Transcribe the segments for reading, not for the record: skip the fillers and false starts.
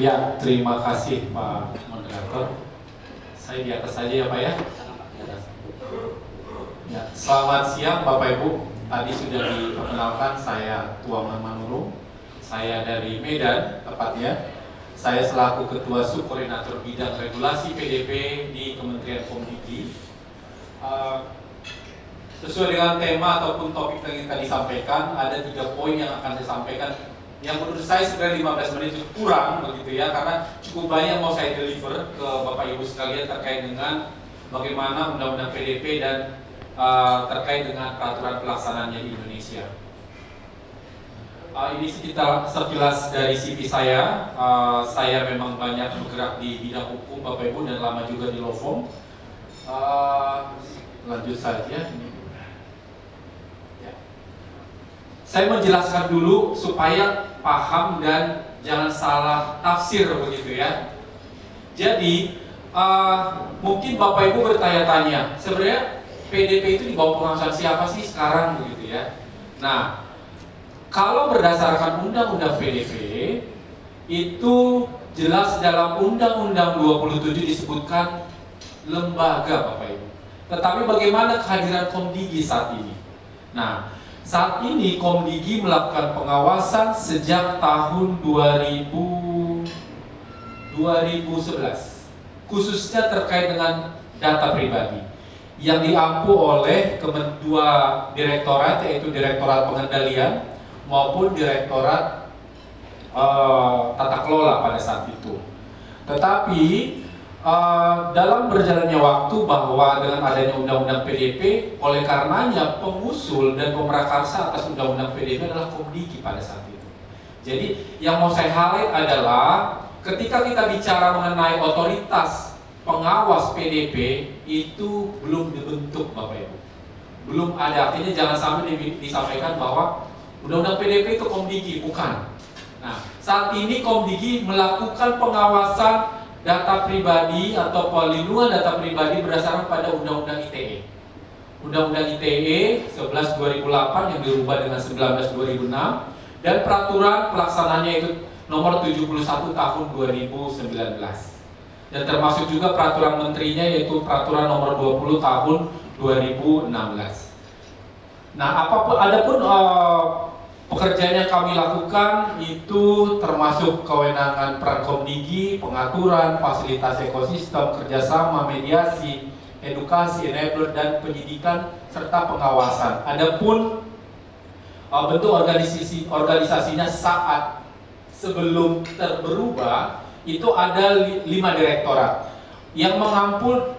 Ya, terima kasih Pak Moderator. Saya di atas saja ya Pak ya. Ya, selamat siang Bapak Ibu. Tadi sudah diperkenalkan, saya Tuaman Manurung. Saya dari Medan tepatnya. Saya selaku Ketua Subkoordinator Bidang Regulasi PDP di Kementerian Kominfo. Sesuai dengan tema ataupun topik yang tadi disampaikan, ada 3 poin yang akan saya sampaikan. Yang menurut saya sebenarnya 15 menit itu kurang begitu ya, karena cukup banyak mau saya deliver ke Bapak Ibu sekalian terkait dengan bagaimana Undang-Undang PDP dan terkait dengan peraturan pelaksanaannya di Indonesia. Ini sekilas dari CV saya. Saya memang banyak bergerak di bidang hukum Bapak Ibu dan lama juga di law firm. Lanjut saja. Saya menjelaskan dulu supaya paham dan jangan salah tafsir begitu ya. Jadi mungkin Bapak Ibu bertanya-tanya, sebenarnya PDP itu di bawah pengawasan siapa sih sekarang begitu ya. Nah, kalau berdasarkan Undang-Undang PDP itu jelas dalam Undang-Undang 27 disebutkan lembaga Bapak Ibu. Tetapi bagaimana kehadiran Komdigi saat ini? Nah, saat ini Komdigi melakukan pengawasan sejak tahun 2011, khususnya terkait dengan data pribadi yang diampu oleh dua direktorat, yaitu Direktorat Pengendalian maupun Direktorat Tata Kelola pada saat itu. Tetapi dalam berjalannya waktu bahwa dengan adanya Undang-Undang PDP, oleh karenanya pengusul dan pemrakarsa atas Undang-Undang PDP adalah Komdigi pada saat itu. Jadi yang mau saya highlight adalah ketika kita bicara mengenai otoritas pengawas PDP itu belum dibentuk Bapak Ibu. Belum ada, artinya jangan sampai disampaikan bahwa Undang-Undang PDP itu Komdigi, bukan. Nah, saat ini Komdigi melakukan pengawasan data pribadi atau pelindungan data pribadi berdasarkan pada Undang-Undang ITE. Undang-Undang ITE 11 2008 yang dirubah dengan 19 2006 dan peraturan pelaksanaannya itu nomor 71 tahun 2019. Dan termasuk juga peraturan menterinya yaitu peraturan nomor 20 tahun 2016. Nah, adapun pekerjaan yang kami lakukan itu termasuk kewenangan peran Komdigi, pengaturan, fasilitas ekosistem, kerjasama, mediasi, edukasi, enabler, dan penyidikan serta pengawasan. Adapun bentuk organisasinya saat sebelum berubah itu ada 5 direktorat yang mengampul.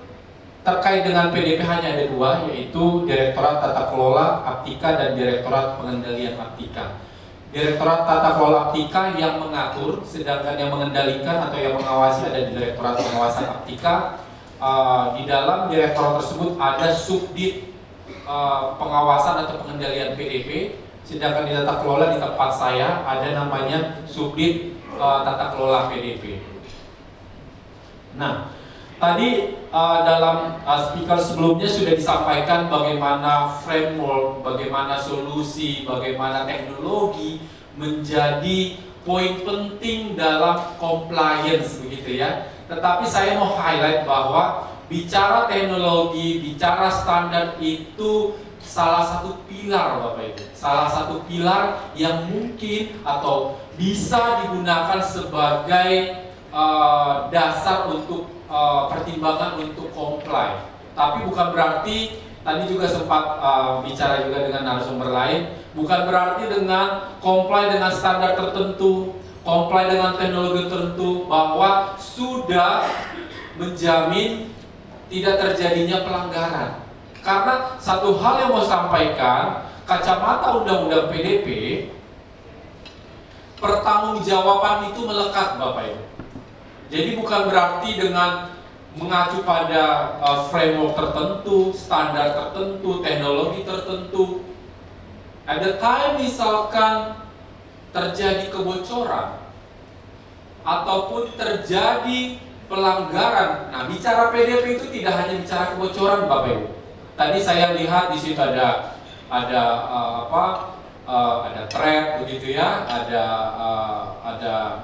Terkait dengan PDP hanya ada 2, yaitu Direktorat Tata Kelola Aptika dan Direktorat Pengendalian Aptika. Direktorat Tata Kelola Aptika yang mengatur, sedangkan yang mengendalikan atau yang mengawasi ada di Direktorat Pengawasan Aptika. Di dalam direktorat tersebut ada subdit pengawasan atau pengendalian PDP, sedangkan di Tata Kelola di tempat saya ada namanya subdit Tata Kelola PDP. Nah, tadi dalam speaker sebelumnya sudah disampaikan bagaimana framework, bagaimana solusi, bagaimana teknologi menjadi poin penting dalam compliance begitu ya. Tetapi saya mau highlight bahwa bicara teknologi, bicara standar itu salah satu pilar Bapak Ibu. Salah satu pilar yang mungkin atau bisa digunakan sebagai dasar untuk pertimbangan untuk comply. Tapi bukan berarti, tadi juga sempat bicara juga dengan narasumber lain, bukan berarti dengan comply dengan standar tertentu, comply dengan teknologi tertentu bahwa sudah menjamin tidak terjadinya pelanggaran. Karena satu hal yang mau sampaikan, kacamata Undang-Undang PDP, pertanggungjawaban itu melekat Bapak Ibu. Jadi bukan berarti dengan mengacu pada framework tertentu, standar tertentu, teknologi tertentu. Ada time misalkan terjadi kebocoran ataupun terjadi pelanggaran. Nah, bicara PDP itu tidak hanya bicara kebocoran Bapak Ibu. Tadi saya lihat di situ ada threat begitu ya, ada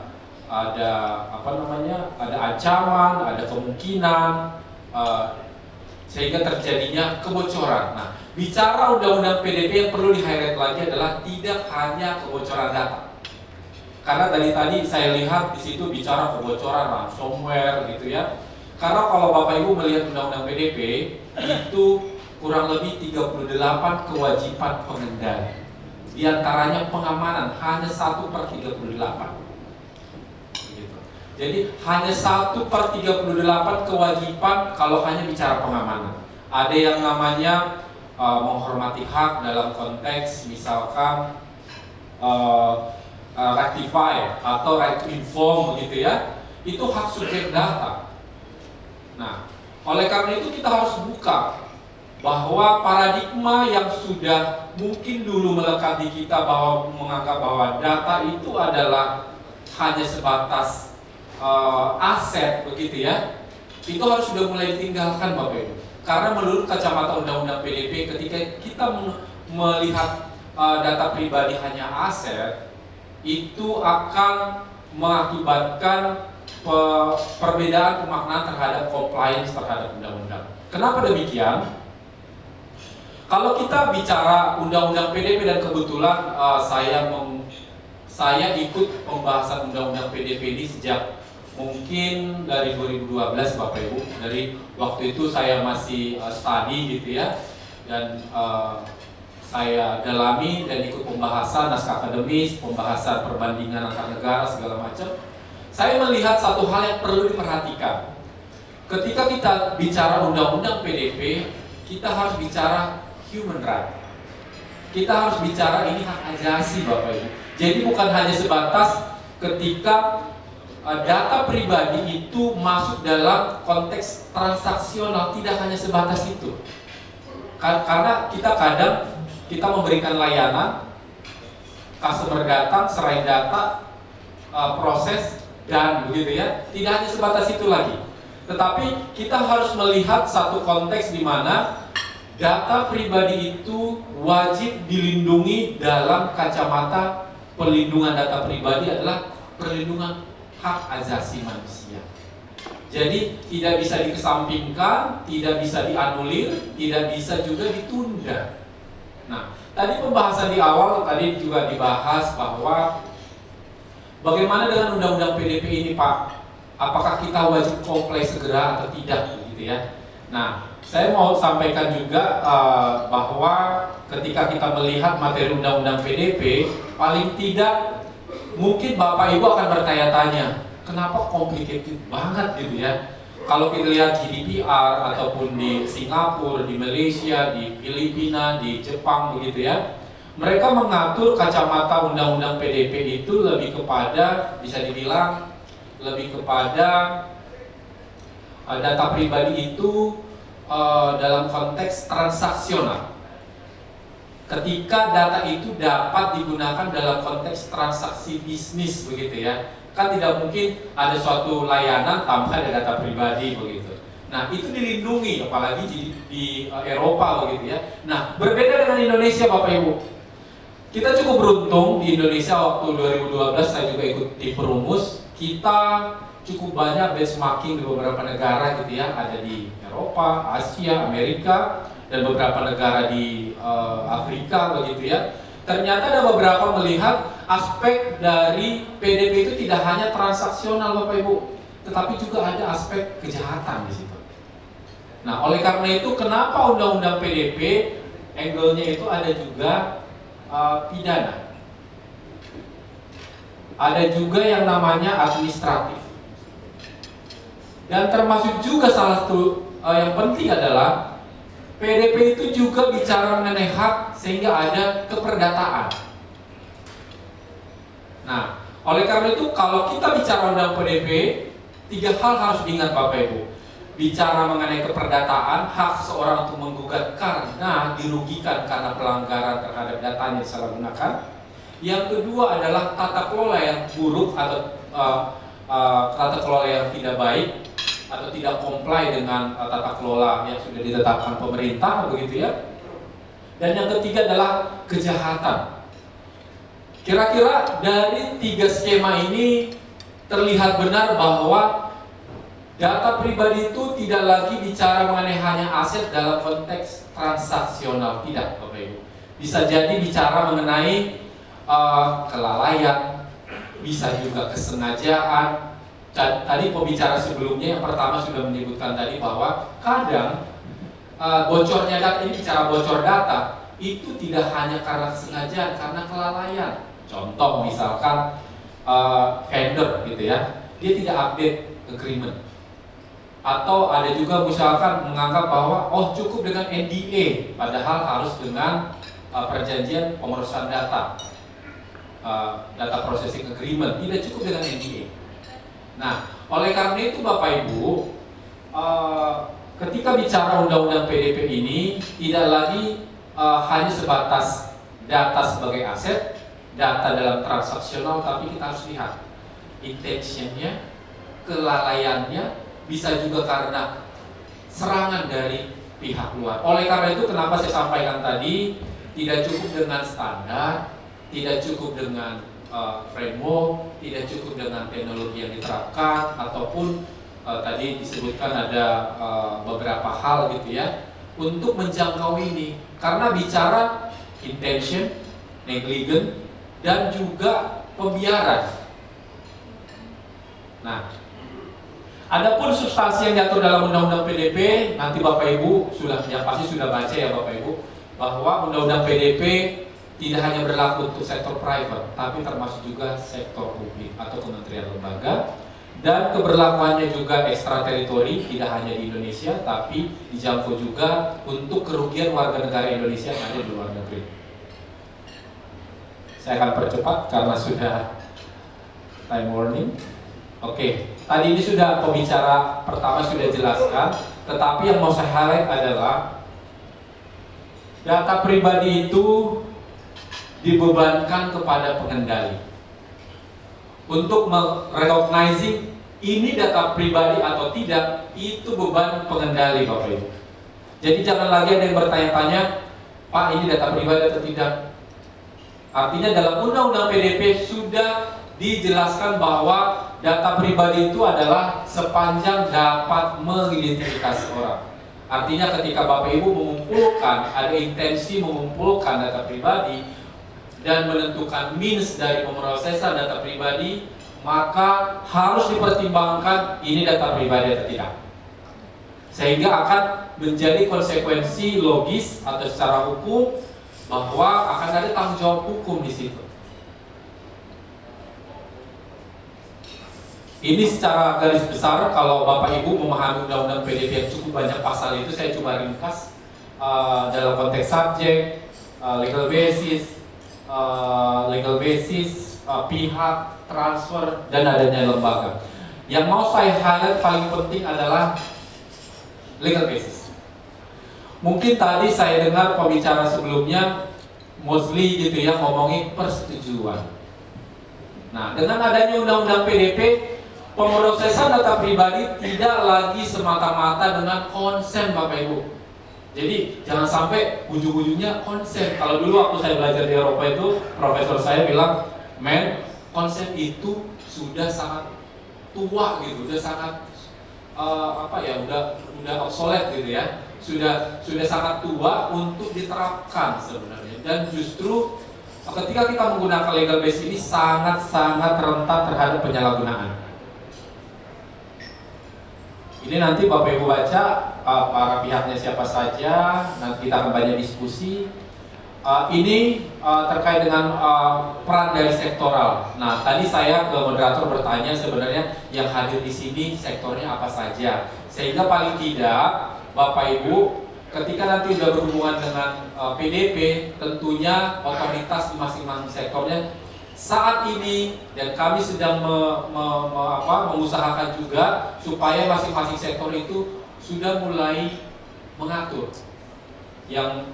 ada ada ancaman, ada kemungkinan sehingga terjadinya kebocoran. Nah, bicara undang-undang PDP yang perlu di-highlight lagi adalah tidak hanya kebocoran data. Karena dari tadi saya lihat di situ bicara kebocoran ransomware gitu ya. Karena kalau Bapak Ibu melihat undang-undang PDP itu kurang lebih 38 kewajiban pengendali. Di antaranya pengamanan hanya 1/38. Jadi hanya 1/38 kewajiban kalau hanya bicara pengamanan. Ada yang namanya menghormati hak dalam konteks misalkan rectify atau right to inform begitu ya. Itu hak subjek data. Nah, oleh karena itu kita harus buka bahwa paradigma yang sudah mungkin dulu melekat di kita bahwa menganggap bahwa data itu adalah hanya sebatas aset begitu ya, itu harus sudah mulai ditinggalkan Bapak Ibu. Karena menurut kacamata undang-undang PDP, ketika kita melihat data pribadi hanya aset, itu akan mengakibatkan perbedaan pemaknaan terhadap compliance terhadap undang-undang. Kenapa demikian? Kalau kita bicara undang-undang PDP dan kebetulan saya ikut pembahasan undang-undang PDP ini sejak mungkin dari 2012 Bapak Ibu. Dari waktu itu saya masih study gitu ya, dan saya dalami dan ikut pembahasan naskah akademis, pembahasan perbandingan antar negara segala macam. Saya melihat satu hal yang perlu diperhatikan. Ketika kita bicara undang-undang PDP, kita harus bicara human right. Kita harus bicara ini hak asasi Bapak Ibu. Jadi bukan hanya sebatas ketika data pribadi itu masuk dalam konteks transaksional, tidak hanya sebatas itu. Karena kita memberikan layanan, customer datang, serain data, proses, dan begitu ya, tidak hanya sebatas itu lagi. Tetapi kita harus melihat satu konteks di mana data pribadi itu wajib dilindungi dalam kacamata perlindungan data pribadi adalah perlindungan hak asasi manusia. Jadi tidak bisa dikesampingkan, tidak bisa dianulir, tidak bisa juga ditunda. Nah, tadi pembahasan di awal tadi juga dibahas bahwa bagaimana dengan undang-undang PDP ini Pak? Apakah kita wajib comply segera atau tidak begitu ya? Nah, saya mau sampaikan juga bahwa ketika kita melihat materi undang-undang PDP, paling tidak mungkin Bapak Ibu akan bertanya-tanya, kenapa complicated banget gitu ya? Kalau kita lihat GDPR ataupun di Singapura, di Malaysia, di Filipina, di Jepang begitu ya, mereka mengatur kacamata undang-undang PDP itu lebih kepada, bisa dibilang lebih kepada data pribadi itu dalam konteks transaksional. Ketika data itu dapat digunakan dalam konteks transaksi bisnis begitu ya, kan tidak mungkin ada suatu layanan tanpa ada data pribadi begitu. Nah, itu dilindungi apalagi di Eropa begitu ya. Nah, berbeda dengan Indonesia Bapak Ibu. Kita cukup beruntung di Indonesia waktu 2012 saya juga ikut di Perumus. Kita cukup banyak benchmarking di beberapa negara gitu ya, ada di Eropa, Asia, Amerika, dan beberapa negara di Afrika begitu ya. Ternyata ada beberapa melihat aspek dari PDP itu tidak hanya transaksional Bapak Ibu, tetapi juga ada aspek kejahatan di situ. Nah, oleh karena itu kenapa undang-undang PDP angle-nya itu ada juga pidana. Ada juga yang namanya administratif. Dan termasuk juga salah satu yang penting adalah PDP itu juga bicara mengenai hak sehingga ada keperdataan. Nah, oleh karena itu kalau kita bicara undang PDP, 3 hal harus diingat Bapak Ibu. Bicara mengenai keperdataan, hak seseorang untuk menggugat karena dirugikan karena pelanggaran terhadap datanya yang disalahgunakan. Yang kedua adalah tata kelola yang buruk atau tata kelola yang tidak baik atau tidak comply dengan tata kelola yang sudah ditetapkan pemerintah begitu ya. Dan yang ketiga adalah kejahatan. Kira-kira dari 3 skema ini terlihat benar bahwa data pribadi itu tidak lagi bicara mengenai hanya aset dalam konteks transaksional, tidak Bapak Ibu. Bisa jadi bicara mengenai kelalaian, bisa juga kesengajaan. Tadi pembicara sebelumnya yang pertama sudah menyebutkan tadi bahwa kadang bocornya data, ini bicara bocor data, itu tidak hanya karena kesengajaan, karena kelalaian. Contoh misalkan vendor gitu ya, dia tidak update agreement. Atau ada juga misalkan menganggap bahwa oh cukup dengan NDA, padahal harus dengan perjanjian pemerosan data, data processing agreement, tidak cukup dengan NDA. Nah, oleh karena itu Bapak Ibu, ketika bicara undang-undang PDP ini tidak lagi hanya sebatas data sebagai aset, data dalam transaksional, tapi kita harus lihat intentionnya, kelalaiannya, bisa juga karena serangan dari pihak luar. Oleh karena itu kenapa saya sampaikan tadi, tidak cukup dengan standar, tidak cukup dengan framework, tidak cukup dengan teknologi yang diterapkan, ataupun tadi disebutkan ada beberapa hal gitu ya, untuk menjangkau ini. Karena bicara intention, negligent, dan juga pembiaran. Nah, adapun substansi yang diatur dalam Undang-Undang PDP, nanti Bapak Ibu sudah pasti sudah baca ya Bapak Ibu, bahwa Undang-Undang PDP tidak hanya berlaku untuk sektor private, tapi termasuk juga sektor publik atau kementerian lembaga, dan keberlakuannya juga ekstra teritori, tidak hanya di Indonesia, tapi dijangkau juga untuk kerugian warga negara Indonesia yang ada di luar negeri. Saya akan percepat karena sudah time warning. Oke, tadi ini sudah pembicara pertama sudah jelaskan, tetapi yang mau saya highlight adalah data pribadi itu dibebankan kepada pengendali untuk recognizing ini data pribadi atau tidak, itu beban pengendali Bapak Ibu. Jadi jangan lagi ada yang bertanya-tanya, Pak ini data pribadi atau tidak. Artinya dalam Undang-Undang PDP sudah dijelaskan bahwa data pribadi itu adalah sepanjang dapat mengidentifikasi orang. Artinya ketika Bapak Ibu mengumpulkan, ada intensi mengumpulkan data pribadi dan menentukan means dari pemrosesan data pribadi, maka harus dipertimbangkan ini data pribadi atau tidak. Sehingga akan menjadi konsekuensi logis atau secara hukum bahwa akan ada tanggung jawab hukum di situ. Ini secara garis besar, kalau Bapak Ibu memahami Undang-Undang PDP yang cukup banyak pasal itu, saya coba ringkas dalam konteks subjek, legal basis, pihak, transfer, dan adanya lembaga. Yang mau saya highlight paling penting adalah legal basis. Mungkin tadi saya dengar pembicara sebelumnya, mostly gitu ya, ngomongin persetujuan. Nah, dengan adanya Undang-Undang PDP, pemrosesan data pribadi tidak lagi semata-mata dengan konsen Bapak Ibu. Jadi jangan sampai ujung-ujungnya konsen. Kalau dulu waktu saya belajar di Eropa itu, profesor saya bilang, men, konsen itu sudah sangat tua gitu, udah sangat udah obsolete gitu ya, sudah sangat tua untuk diterapkan sebenarnya. Dan justru ketika kita menggunakan legal base ini sangat-sangat rentan terhadap penyalahgunaan. Ini nanti Bapak Ibu baca para pihaknya siapa saja, nanti kita akan banyak diskusi. Ini terkait dengan peran dari sektoral. Nah, tadi saya ke moderator bertanya sebenarnya yang hadir di sini sektornya apa saja. Sehingga paling tidak Bapak Ibu ketika nanti sudah berhubungan dengan PDP, tentunya otoritas di masing-masing sektornya saat ini, dan kami sedang mengusahakan juga supaya masing-masing sektor itu sudah mulai mengatur. Yang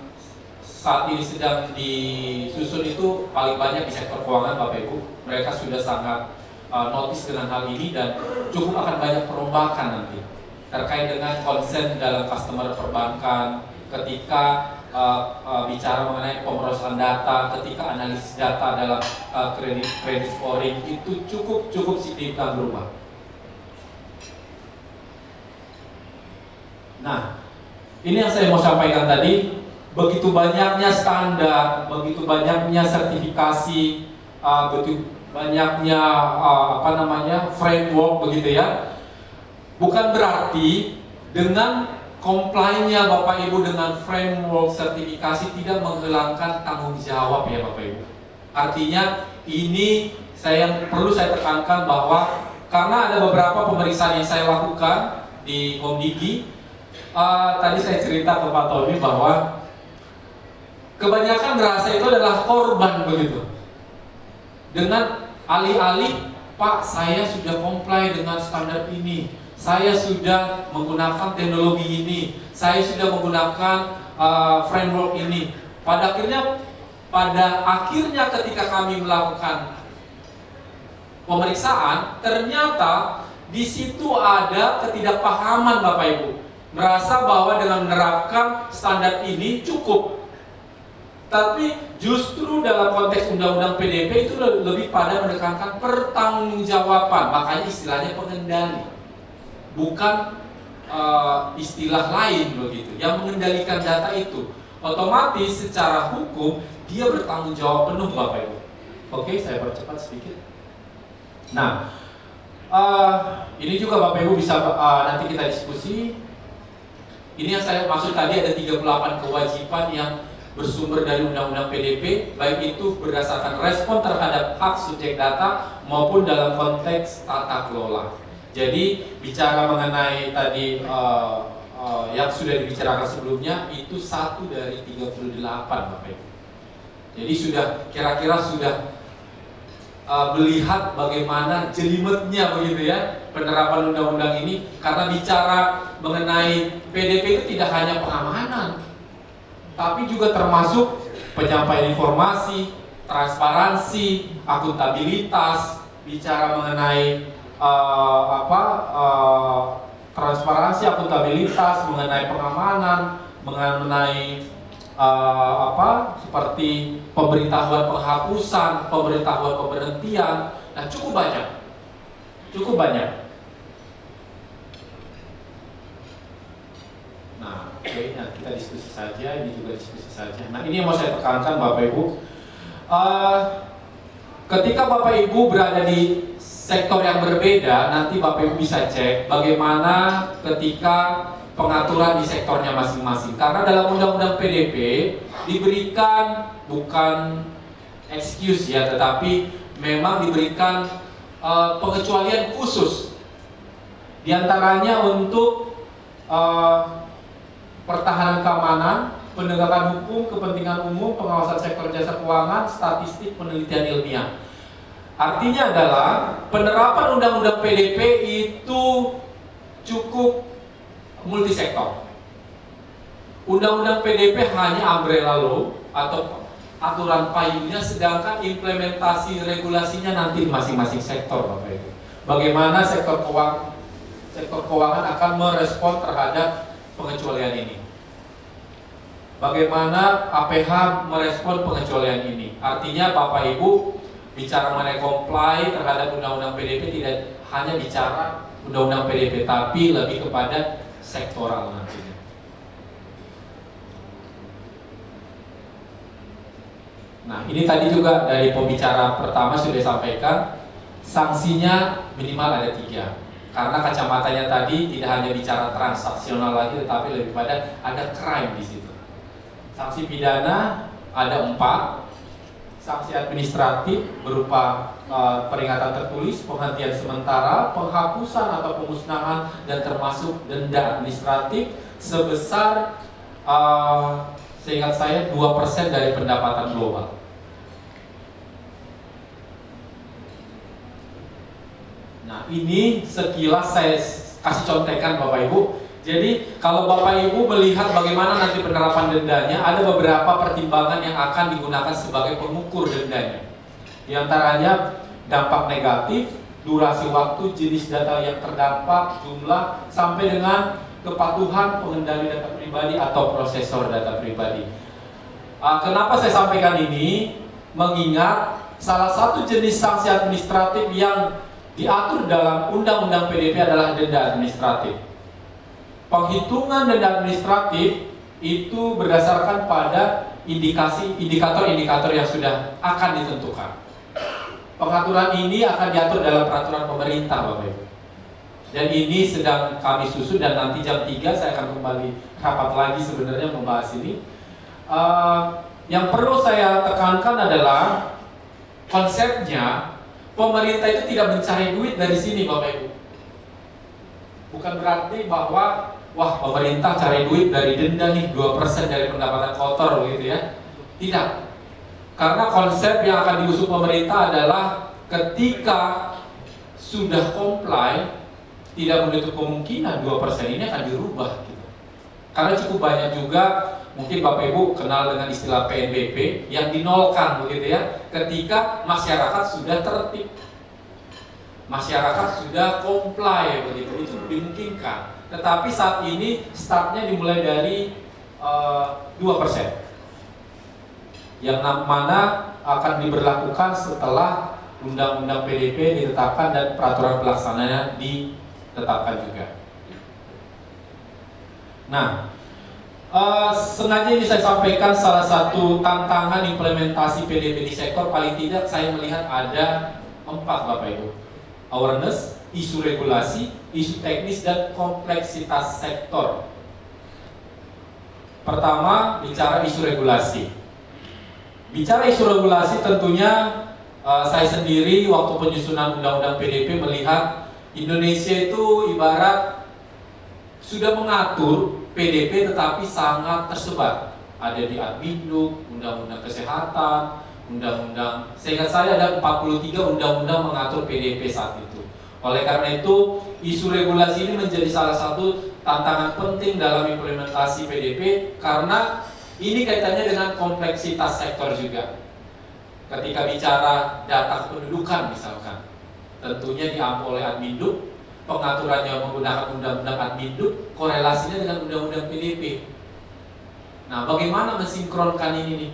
saat ini sedang disusun itu paling banyak di sektor keuangan Bapak Ibu. Mereka sudah sangat notice dengan hal ini dan cukup akan banyak perombakan nanti terkait dengan konsen dalam customer perbankan ketika bicara mengenai pemrosesan data, ketika analisis data dalam kredit scoring itu cukup signifikan berubah. Nah, ini yang saya mau sampaikan tadi. Begitu banyaknya standar, begitu banyaknya sertifikasi, begitu banyaknya framework begitu ya. Bukan berarti dengan comply-nya Bapak Ibu dengan framework sertifikasi tidak menghilangkan tanggung jawab ya Bapak Ibu. Artinya ini perlu saya tekankan bahwa karena ada beberapa pemeriksaan yang saya lakukan di Komdigi, tadi saya cerita ke Pak Tony bahwa kebanyakan merasa itu adalah korban begitu. Dengan alih-alih, Pak, saya sudah comply dengan standar ini, saya sudah menggunakan teknologi ini, saya sudah menggunakan framework ini. Pada akhirnya ketika kami melakukan pemeriksaan, ternyata di situ ada ketidakpahaman Bapak Ibu. Merasa bahwa dengan menerapkan standar ini cukup. Tapi justru dalam konteks undang-undang PDP itu lebih pada menekankan pertanggungjawaban, makanya istilahnya pengendali, bukan istilah lain begitu. Yang mengendalikan data itu, otomatis secara hukum dia bertanggung jawab penuh Bapak Ibu. Oke, saya percepat sedikit. Nah, ini juga Bapak Ibu bisa nanti kita diskusi. Ini yang saya maksud tadi ada 38 kewajiban yang bersumber dari Undang-Undang PDP, baik itu berdasarkan respon terhadap hak subjek data maupun dalam konteks tata kelola. Jadi bicara mengenai tadi yang sudah dibicarakan sebelumnya itu 1 dari 38 Bapak Ibu. Jadi kira-kira sudah melihat bagaimana jelimetnya begitu ya penerapan undang-undang ini, karena bicara mengenai PDP itu tidak hanya pengamanan, tapi juga termasuk penyampaian informasi, transparansi, akuntabilitas, bicara mengenai transparansi, akuntabilitas, mengenai pengamanan, mengenai seperti pemberitahuan penghapusan, pemberitahuan pemberhentian. Nah, cukup banyak. Nah, oke, kita diskusi saja, ini juga diskusi saja. Nah, ini yang mau saya tekankan Bapak Ibu. Ketika Bapak Ibu berada di sektor yang berbeda, nanti Bapak Ibu bisa cek bagaimana ketika pengaturan di sektornya masing-masing. Karena dalam Undang-Undang PDP diberikan bukan excuse ya, tetapi memang diberikan pengecualian khusus. Di antaranya untuk pertahanan keamanan, penegakan hukum, kepentingan umum, pengawasan sektor jasa keuangan, statistik, penelitian ilmiah. Artinya adalah penerapan Undang-Undang PDP itu cukup multisektor. Undang-Undang PDP hanya umbrella law atau aturan payungnya, sedangkan implementasi regulasinya nanti di masing-masing sektor Bapak Ibu. Bagaimana sektor keuangan akan merespon terhadap pengecualian ini? Bagaimana APH merespon pengecualian ini? Artinya Bapak Ibu bicara mengenai comply terhadap Undang-Undang PDP tidak hanya bicara Undang-Undang PDP, tapi lebih kepada sektoral nantinya. Nah, ini tadi juga dari pembicara pertama sudah disampaikan, sanksinya minimal ada 3. Karena kacamatanya tadi tidak hanya bicara transaksional lagi, tetapi lebih pada ada crime di situ. Sanksi pidana ada 4, sanksi administratif berupa peringatan tertulis, penghentian sementara, penghapusan atau pemusnahan, dan termasuk denda administratif sebesar seingat saya 2% dari pendapatan global. Nah, ini sekilas saya kasih contekan Bapak Ibu. Jadi kalau Bapak Ibu melihat bagaimana nanti penerapan dendanya, ada beberapa pertimbangan yang akan digunakan sebagai pengukur dendanya. Di antaranya dampak negatif, durasi waktu, jenis data yang terdampak, jumlah, sampai dengan kepatuhan pengendali data pribadi atau prosesor data pribadi. Kenapa saya sampaikan ini? Mengingat salah satu jenis sanksi administratif yang diatur dalam Undang-Undang PDP adalah denda administratif. Penghitungan denda administratif itu berdasarkan pada indikator-indikator yang sudah akan ditentukan. Pengaturan ini akan diatur dalam peraturan pemerintah, Bapak Ibu. Dan ini sedang kami susun, dan nanti jam 3 saya akan kembali rapat lagi sebenarnya membahas ini. Yang perlu saya tekankan adalah konsepnya pemerintah itu tidak mencari duit dari sini, Bapak Ibu. Bukan berarti bahwa wah pemerintah cari duit dari denda nih 2% dari pendapatan kotor gitu ya. Tidak. Karena konsep yang akan diusung pemerintah adalah ketika sudah comply, tidak menutup kemungkinan 2% ini akan dirubah gitu. Karena cukup banyak juga, mungkin Bapak Ibu kenal dengan istilah PNBP yang dinolkan begitu ya, ketika masyarakat sudah tertib, masyarakat sudah comply begitu, itu dimungkinkan. Tetapi saat ini startnya dimulai dari 2%, yang mana akan diberlakukan setelah Undang-Undang PDP ditetapkan dan peraturan pelaksananya ditetapkan juga. Nah, sengaja ini saya sampaikan salah satu tantangan implementasi PDP di sektor, paling tidak saya melihat ada 4, Bapak Ibu. Awareness, isu regulasi, isu teknis, dan kompleksitas sektor. Pertama, bicara isu regulasi. Bicara isu regulasi, tentunya saya sendiri waktu penyusunan Undang-Undang PDP melihat Indonesia itu ibarat sudah mengatur PDP tetapi sangat tersebar. Ada di Adminduk, Undang-Undang Kesehatan, Undang-Undang, seingat saya ada 43 undang-undang mengatur PDP saat itu. Oleh karena itu, isu regulasi ini menjadi salah satu tantangan penting dalam implementasi PDP, karena ini kaitannya dengan kompleksitas sektor juga. Ketika bicara data kependudukan misalkan, tentunya diampu oleh Adminduk, pengaturannya menggunakan Undang-Undang Adminduk, korelasinya dengan Undang-Undang PDP. Nah, bagaimana mensinkronkan ini nih?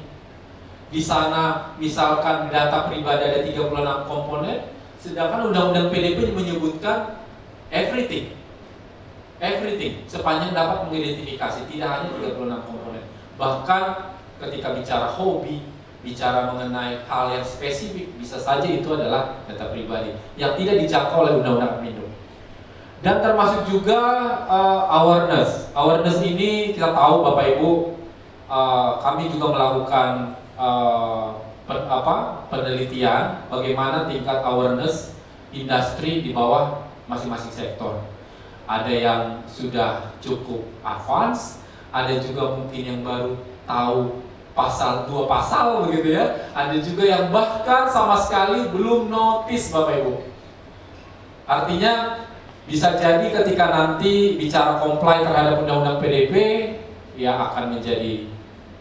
Di sana misalkan data pribadi ada 36 komponen, sedangkan Undang-Undang PDP menyebutkan everything, sepanjang dapat mengidentifikasi, tidak hanya 36 komponen. Bahkan ketika bicara hobi, bicara mengenai hal yang spesifik, bisa saja itu adalah data pribadi yang tidak dijangkau oleh Undang-Undang Adminduk. Dan termasuk juga awareness. Awareness ini kita tahu, Bapak Ibu, kami juga melakukan penelitian bagaimana tingkat awareness industri di bawah masing-masing sektor. Ada yang sudah cukup advance, ada juga mungkin yang baru tahu dua pasal begitu ya. Ada juga yang bahkan sama sekali belum notice, Bapak Ibu. Artinya bisa jadi ketika nanti bicara comply terhadap Undang-Undang PDP, ya akan menjadi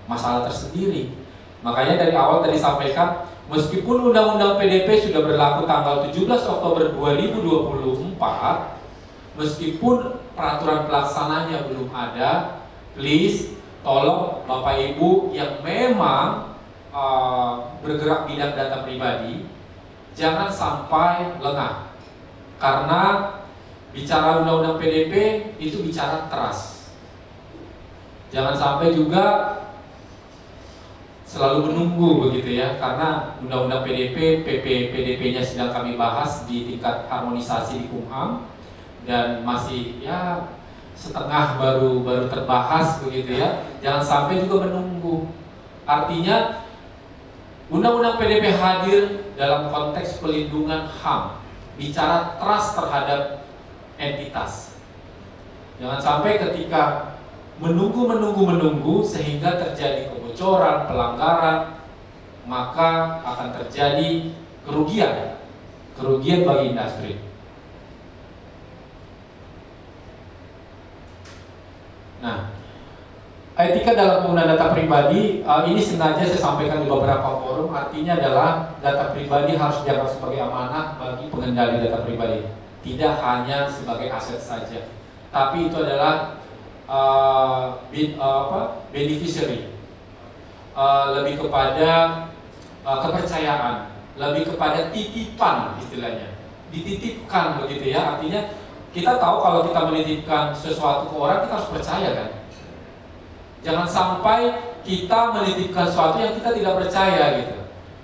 masalah tersendiri. Makanya dari awal tadi sampaikan, meskipun Undang-Undang PDP sudah berlaku tanggal 17 Oktober 2024, meskipun peraturan pelaksananya belum ada, please tolong Bapak Ibu yang memang bergerak bidang data pribadi, jangan sampai lengah. Karena bicara Undang-Undang PDP itu bicara trust. Jangan sampai juga selalu menunggu begitu ya, karena Undang-Undang PDP, PDP-nya sedang kami bahas di tingkat harmonisasi di Kumham dan masih ya setengah baru terbahas begitu ya. Jangan sampai juga menunggu. Artinya Undang-Undang PDP hadir dalam konteks pelindungan HAM, bicara trust terhadap entitas. Jangan sampai ketika menunggu sehingga terjadi kebocoran, pelanggaran, maka akan terjadi kerugian bagi industri. Nah, etika dalam penggunaan data pribadi ini sengaja saya sampaikan di beberapa forum. Artinya adalah data pribadi harus dianggap sebagai amanah bagi pengendali data pribadi, tidak hanya sebagai aset saja, tapi itu adalah beneficiary, lebih kepada kepercayaan, lebih kepada titipan istilahnya, dititipkan begitu ya. Artinya kita tahu kalau kita menitipkan sesuatu ke orang, kita harus percaya kan. Jangan sampai kita menitipkan sesuatu yang kita tidak percaya gitu.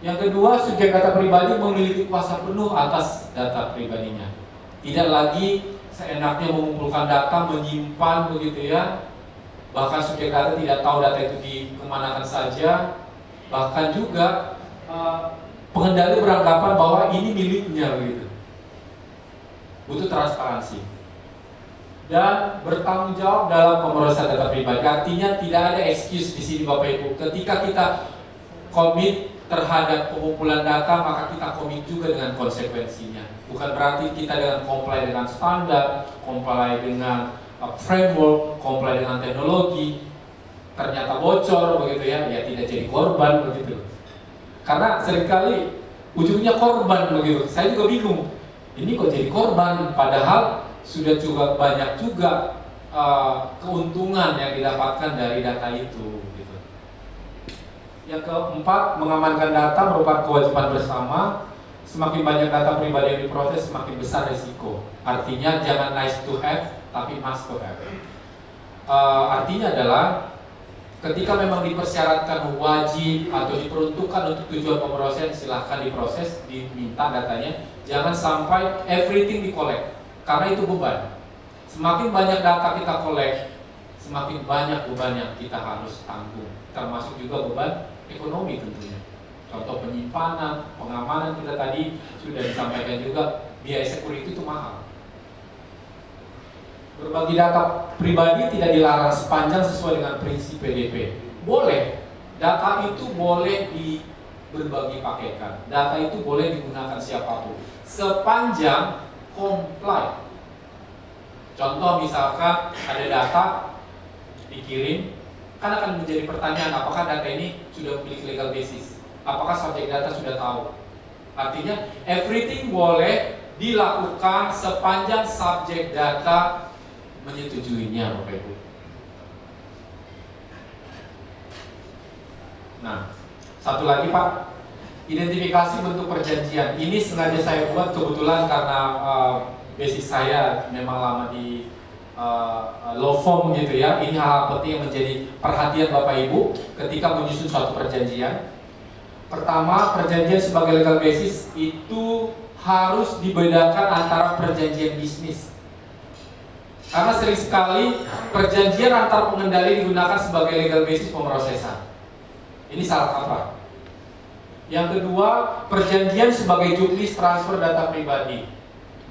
Yang kedua, subjek data pribadi memiliki kuasa penuh atas data pribadinya. Tidak lagi seenaknya mengumpulkan data, menyimpan begitu ya. Bahkan subjek data tidak tahu data itu dikemanakan saja. Bahkan juga pengendali beranggapan bahwa ini miliknya begitu. Butuh transparansi dan bertanggung jawab dalam pemrosesan data pribadi. Artinya tidak ada excuse di sini Bapak Ibu. Ketika kita komit terhadap pengumpulan data, maka kita komit juga dengan konsekuensinya. Bukan berarti kita dengan comply dengan standar, comply dengan framework, comply dengan teknologi, ternyata bocor begitu ya, ya tidak jadi korban begitu. Karena seringkali ujungnya korban begitu. Saya juga bingung, ini kok jadi korban, padahal sudah juga banyak juga keuntungan yang didapatkan dari data itu gitu. Yang keempat, mengamankan data merupakan kewajiban bersama. Semakin banyak data pribadi yang diproses, semakin besar risiko. Artinya jangan nice to have, tapi must to have. Artinya adalah ketika memang dipersyaratkan wajib atau diperuntukkan untuk tujuan pemrosesan, silahkan diproses, diminta datanya. Jangan sampai everything di-collect, karena itu beban. Semakin banyak data kita collect, semakin banyak beban yang kita harus tanggung, termasuk juga beban ekonomi tentunya. Contoh penyimpanan, pengamanan kita tadi sudah disampaikan juga, biaya security itu mahal. Berbagi data pribadi tidak dilarang sepanjang sesuai dengan prinsip PDP. Boleh, data itu boleh berbagi pakaikan, data itu boleh digunakan siapapun, sepanjang comply. Contoh misalkan ada data dikirim, kan akan menjadi pertanyaan apakah data ini sudah memiliki legal basis, apakah subjek data sudah tahu. Artinya everything boleh dilakukan sepanjang subjek data menyetujuinya Bapak Ibu. Nah, satu lagi Pak, identifikasi bentuk perjanjian. Ini sengaja saya buat kebetulan karena basis saya memang lama di law firm gitu ya. Ini hal penting yang menjadi perhatian Bapak Ibu ketika menyusun suatu perjanjian. Pertama, perjanjian sebagai legal basis itu harus dibedakan antara perjanjian bisnis. Karena sering sekali perjanjian antar pengendali digunakan sebagai legal basis pemrosesan. Ini salah kaprah. Yang kedua, perjanjian sebagai juknis transfer data pribadi.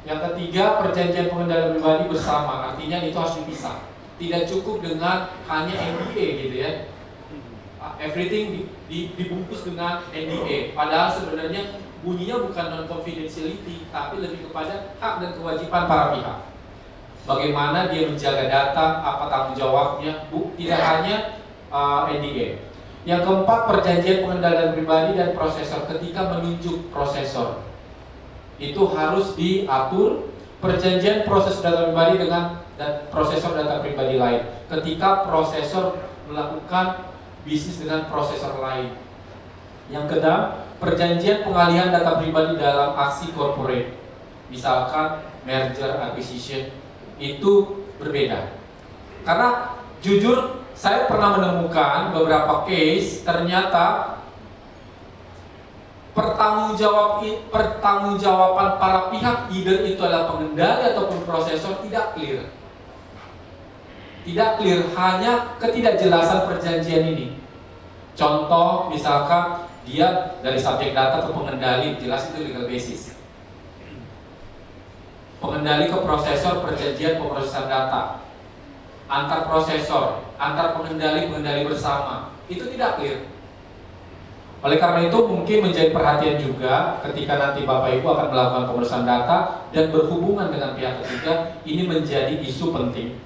Yang ketiga, perjanjian pengendalian pribadi bersama. Artinya itu harus dipisah. Tidak cukup dengan hanya NDA gitu ya. Everything dibungkus dengan NDA. Padahal sebenarnya bunyinya bukan non-confidentiality, tapi lebih kepada hak dan kewajiban para pihak. Bagaimana dia menjaga data, apa tanggung jawabnya, tidak hanya NDA. Yang keempat, perjanjian pengendalian pribadi dan prosesor. Ketika menunjuk prosesor, itu harus diatur perjanjian proses data pribadi dengan prosesor data pribadi lain. Ketika prosesor melakukan bisnis dengan prosesor lain. Yang keenam, perjanjian pengalihan data pribadi dalam aksi corporate, misalkan merger, acquisition, itu berbeda. Karena jujur saya pernah menemukan beberapa case ternyata pertanggungjawaban para pihak, either itu adalah pengendali ataupun prosesor, tidak clear. Tidak clear, hanya ketidakjelasan perjanjian ini. Contoh misalkan dia dari subjek data ke pengendali, jelas itu legal basis. Pengendali ke prosesor, perjanjian pemrosesan data. Antar prosesor, antar pengendali bersama, itu tidak clear. Oleh karena itu mungkin menjadi perhatian juga ketika nanti Bapak Ibu akan melakukan pemrosesan data dan berhubungan dengan pihak ketiga, ini menjadi isu penting.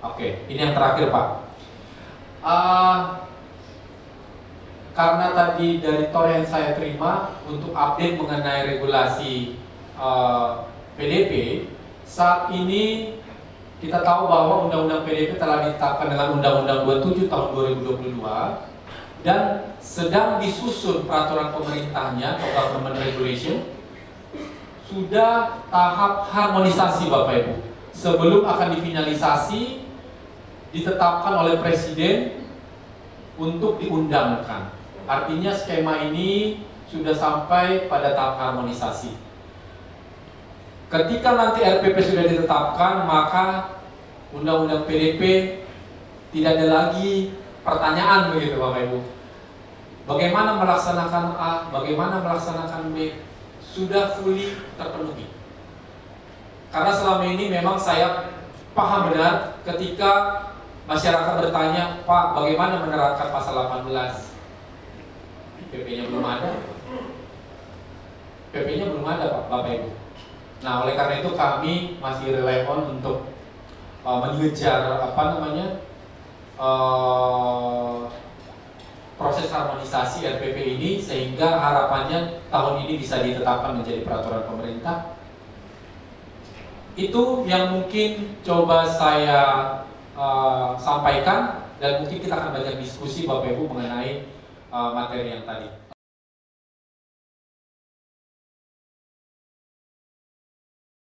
Oke, ini yang terakhir Pak. Karena tadi dari TOR yang saya terima untuk update mengenai regulasi PDP, saat ini kita tahu bahwa Undang-Undang PDP telah ditetapkan dengan Undang-Undang 27 tahun 2022 dan sedang disusun peraturan pemerintahnya atau government regulation. Sudah tahap harmonisasi Bapak Ibu. Sebelum akan difinalisasi, ditetapkan oleh Presiden untuk diundangkan. Artinya skema ini sudah sampai pada tahap harmonisasi. Ketika nanti RPP sudah ditetapkan, maka Undang-Undang PDP tidak ada lagi pertanyaan begitu Bapak Ibu. Bagaimana melaksanakan A, bagaimana melaksanakan B, sudah fully terpenuhi. Karena selama ini memang saya paham benar ketika masyarakat bertanya, Pak, bagaimana menerapkan pasal 18? PP-nya belum ada. PP-nya belum ada Pak, Bapak Ibu. Nah, oleh karena itu kami masih rely on untuk mengejar proses harmonisasi RPP ini, sehingga harapannya tahun ini bisa ditetapkan menjadi peraturan pemerintah. Itu yang mungkin coba saya sampaikan, dan mungkin kita akan banyak diskusi Bapak Ibu mengenai materi yang tadi.